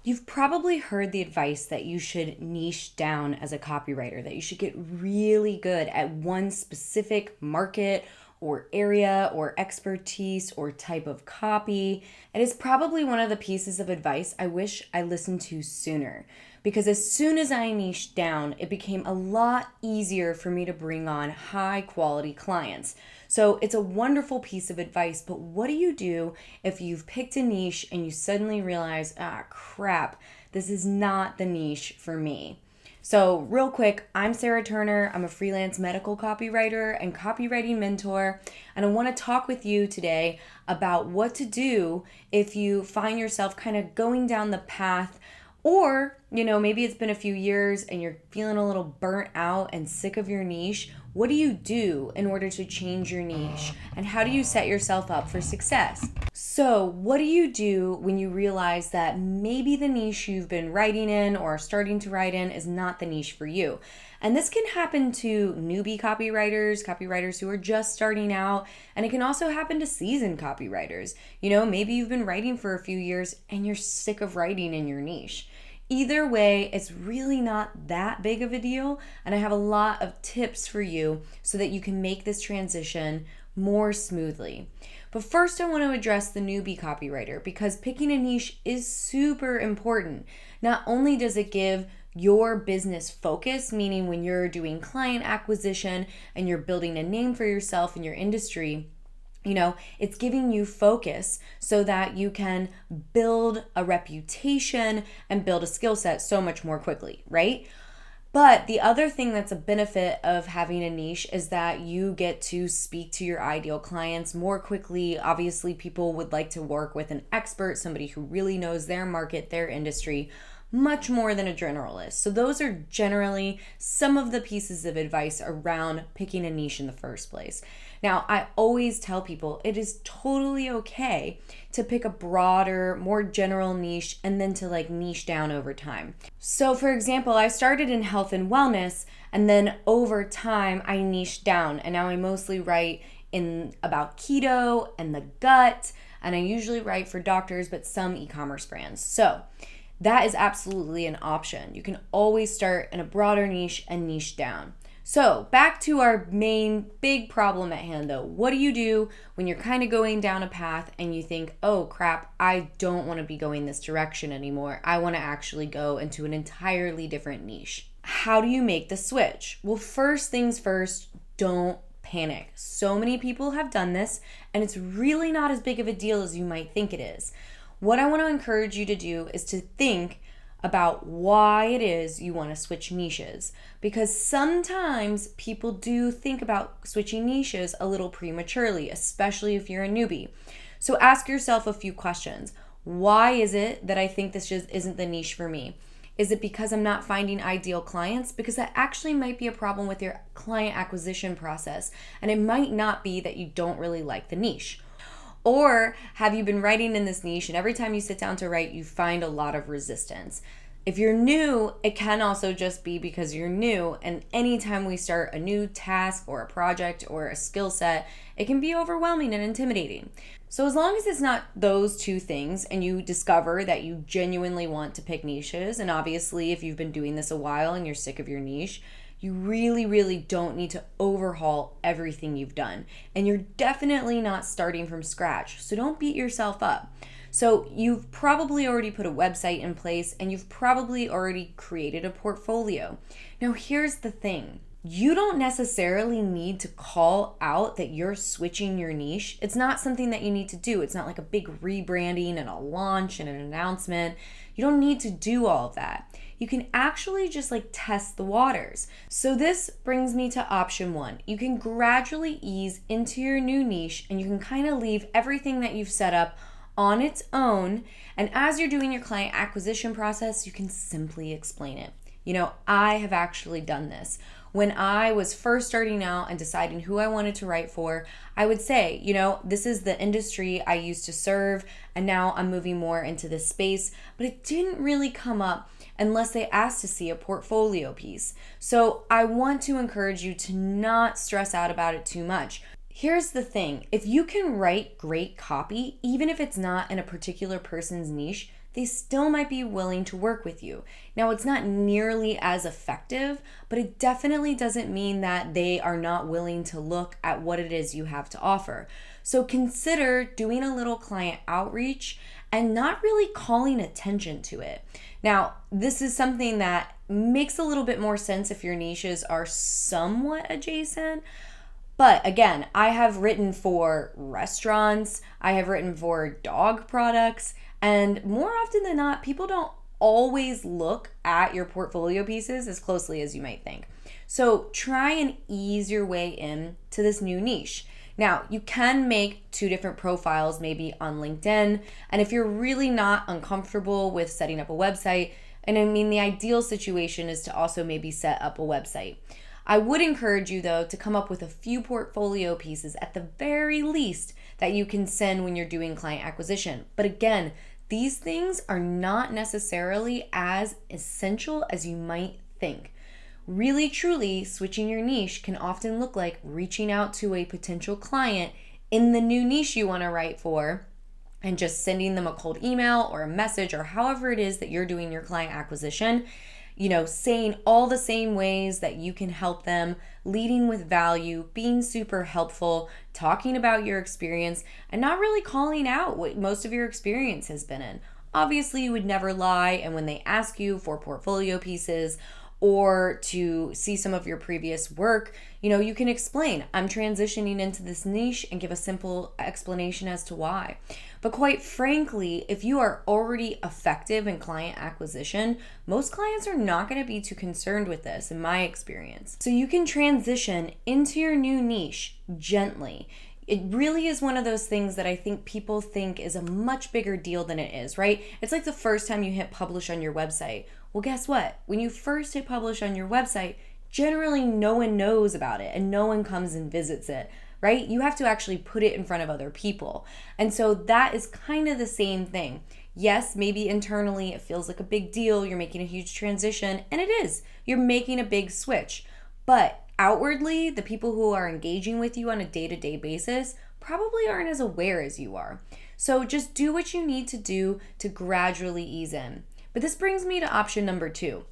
You've probably heard the advice that you should niche down as a copywriter, that you should get really good at one specific market or area or expertise or type of copy. It is probably one of the pieces of advice I wish I listened to sooner. Because as soon as I niched down, it became a lot easier for me to bring on high quality clients. So it's a wonderful piece of advice, but what do you do if you've picked a niche and you suddenly realize, crap, this is not the niche for me? So real quick, I'm Sarah Turner. I'm a freelance medical copywriter and copywriting mentor. And I want to talk with you today about what to do if you find yourself kind of going down the path, or, maybe it's been a few years and you're feeling a little burnt out and sick of your niche. What do you do in order to change your niche? And how do you set yourself up for success? So, what do you do when you realize that maybe the niche you've been writing in or starting to write in is not the niche for you? And this can happen to newbie copywriters who are just starting out, and it can also happen to seasoned copywriters. Maybe you've been writing for a few years and you're sick of writing in your niche. Either way, it's really not that big of a deal, and I have a lot of tips for you so that you can make this transition more smoothly. But first, I want to address the newbie copywriter, because picking a niche is super important. Not only does it give your business focus, meaning when you're doing client acquisition and you're building a name for yourself in your industry, it's giving you focus so that you can build a reputation and build a skill set so much more quickly, right? But the other thing that's a benefit of having a niche is that you get to speak to your ideal clients more quickly. Obviously, people would like to work with an expert, somebody who really knows their market, their industry, much more than a generalist. So those are generally some of the pieces of advice around picking a niche in the first place. Now, I always tell people it is totally okay to pick a broader, more general niche and then to niche down over time. So for example, I started in health and wellness, and then over time I niched down, and now I mostly write in about keto and the gut, and I usually write for doctors, but some e-commerce brands. So that is absolutely an option. You can always start in a broader niche and niche down. So back to our main big problem at hand though. What do you do when you're kind of going down a path and you think, oh crap, I don't want to be going this direction anymore. I want to actually go into an entirely different niche. How do you make the switch? Well, first things first, don't panic. So many people have done this, and it's really not as big of a deal as you might think it is. What I want to encourage you to do is to think about why it is you want to switch niches, because sometimes people do think about switching niches a little prematurely, especially if you're a newbie. So ask yourself a few questions. Why is it that I think this just isn't the niche for me? Is it because I'm not finding ideal clients? Because that actually might be a problem with your client acquisition process, and it might not be that you don't really like the niche. Or have you been writing in this niche and every time you sit down to write, you find a lot of resistance? If you're new, it can also just be because you're new, and anytime we start a new task or a project or a skill set, it can be overwhelming and intimidating. So as long as it's not those two things and you discover that you genuinely want to pick niches, and obviously if you've been doing this a while and you're sick of your niche, you really, really don't need to overhaul everything you've done. And you're definitely not starting from scratch, so don't beat yourself up. So you've probably already put a website in place, and you've probably already created a portfolio. Now here's the thing. You don't necessarily need to call out that you're switching your niche. It's not something that you need to do. It's not like a big rebranding and a launch and an announcement. You don't need to do all of that. You can actually just test the waters. So this brings me to option one. You can gradually ease into your new niche, and you can kind of leave everything that you've set up on its own. And as you're doing your client acquisition process, you can simply explain it. I have actually done this. When I was first starting out and deciding who I wanted to write for, I would say, this is the industry I used to serve, and now I'm moving more into this space, but it didn't really come up unless they asked to see a portfolio piece. So I want to encourage you to not stress out about it too much. Here's the thing. If you can write great copy, even if it's not in a particular person's niche, they still might be willing to work with you. Now, it's not nearly as effective, but it definitely doesn't mean that they are not willing to look at what it is you have to offer. So consider doing a little client outreach and not really calling attention to it. Now, this is something that makes a little bit more sense if your niches are somewhat adjacent. But again, I have written for restaurants, I have written for dog products, and more often than not, people don't always look at your portfolio pieces as closely as you might think. So try and ease your way in to this new niche. Now, you can make 2 different profiles maybe on LinkedIn, and if you're really not uncomfortable with setting up a website, and I mean the ideal situation is to also maybe set up a website. I would encourage you though to come up with a few portfolio pieces at the very least that you can send when you're doing client acquisition. But again, these things are not necessarily as essential as you might think. Really, truly, switching your niche can often look like reaching out to a potential client in the new niche you want to write for and just sending them a cold email or a message or however it is that you're doing your client acquisition, saying all the same ways that you can help them, leading with value, being super helpful, talking about your experience, and not really calling out what most of your experience has been in. Obviously, you would never lie, and when they ask you for portfolio pieces or to see some of your previous work, you can explain, I'm transitioning into this niche, and give a simple explanation as to why. But quite frankly, if you are already effective in client acquisition, most clients are not going to be too concerned with this, in my experience. So you can transition into your new niche gently. It really is one of those things that I think people think is a much bigger deal than it is, right? It's like the first time you hit publish on your website. Well, guess what? When you first hit publish on your website, generally no one knows about it and no one comes and visits it, right? You have to actually put it in front of other people. And so that is kind of the same thing. Yes, maybe internally it feels like a big deal. You're making a huge transition, and it is. You're making a big switch. But outwardly, the people who are engaging with you on a day-to-day basis probably aren't as aware as you are. So just do what you need to do to gradually ease in. But this brings me to option number 2.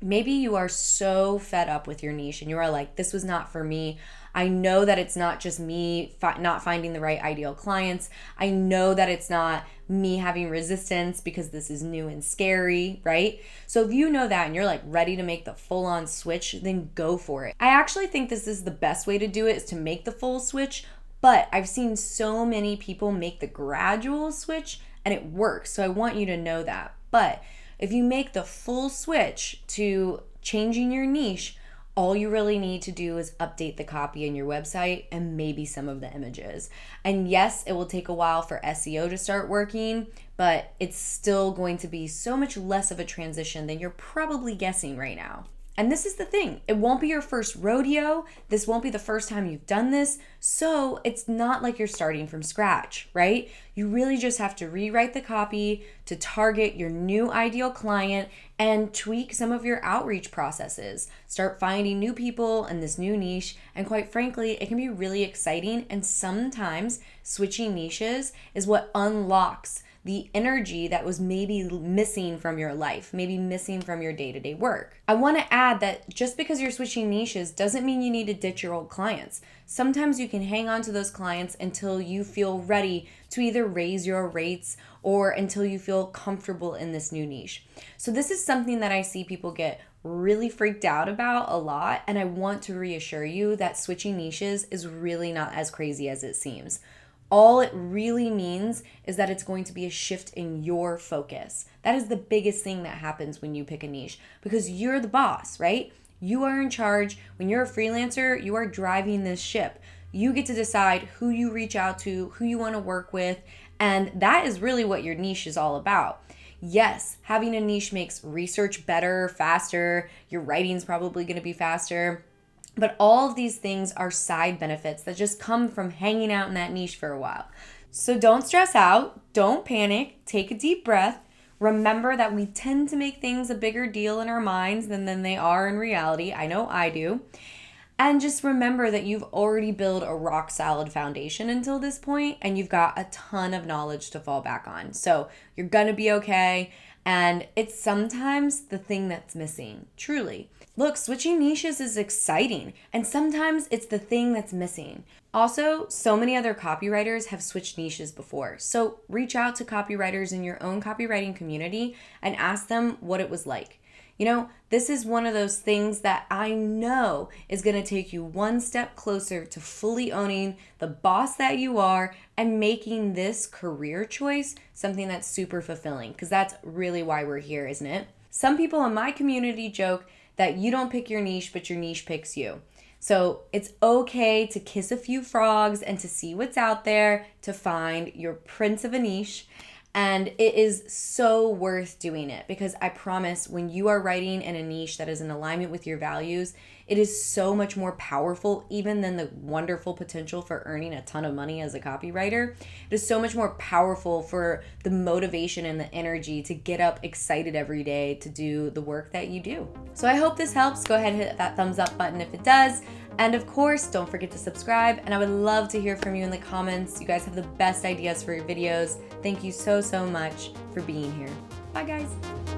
Maybe you are so fed up with your niche and you are like, this was not for me. I know that it's not just me not finding the right ideal clients. I know that it's not me having resistance because this is new and scary, right? So if you know that and you're like ready to make the full-on switch, then go for it. I actually think this is the best way to do it, is to make the full switch, but I've seen so many people make the gradual switch and it works. So I want you to know that. But if you make the full switch to changing your niche, all you really need to do is update the copy in your website and maybe some of the images. And yes, it will take a while for SEO to start working, but it's still going to be so much less of a transition than you're probably guessing right now. And this is the thing, it won't be your first rodeo. This won't be the first time you've done this. So it's not like you're starting from scratch, right? You really just have to rewrite the copy to target your new ideal client and tweak some of your outreach processes. Start finding new people in this new niche. And quite frankly, it can be really exciting. And sometimes switching niches is what unlocks the energy that was maybe missing from your life, maybe missing from your day-to-day work. I want to add that just because you're switching niches doesn't mean you need to ditch your old clients. Sometimes you can hang on to those clients until you feel ready to either raise your rates or until you feel comfortable in this new niche. So this is something that I see people get really freaked out about a lot, and I want to reassure you that switching niches is really not as crazy as it seems. All it really means is that it's going to be a shift in your focus. That is the biggest thing that happens when you pick a niche, because you're the boss, right? You are in charge. When you're a freelancer, you are driving this ship. You get to decide who you reach out to, who you want to work with, and that is really what your niche is all about. Yes, having a niche makes research better, faster. Your writing's probably going to be faster. But all of these things are side benefits that just come from hanging out in that niche for a while. So don't stress out, don't panic, take a deep breath. Remember that we tend to make things a bigger deal in our minds than they are in reality. I know I do. And just remember that you've already built a rock solid foundation until this point, and you've got a ton of knowledge to fall back on. So you're gonna be okay. And it's sometimes the thing that's missing, truly. Look, switching niches is exciting, and sometimes it's the thing that's missing. Also, so many other copywriters have switched niches before. So reach out to copywriters in your own copywriting community and ask them what it was like. You know, this is one of those things that I know is going to take you one step closer to fully owning the boss that you are and making this career choice something that's super fulfilling, because that's really why we're here, isn't it? Some people in my community joke that you don't pick your niche, but your niche picks you. So it's okay to kiss a few frogs and to see what's out there to find your prince of a niche. And it is so worth doing it, because I promise when you are writing in a niche that is in alignment with your values, it is so much more powerful even than the wonderful potential for earning a ton of money as a copywriter. It is so much more powerful for the motivation and the energy to get up excited every day to do the work that you do. So I hope this helps. Go ahead and hit that thumbs up button if it does. And of course, don't forget to subscribe, and I would love to hear from you in the comments. You guys have the best ideas for your videos. Thank you so much for being here. Bye guys.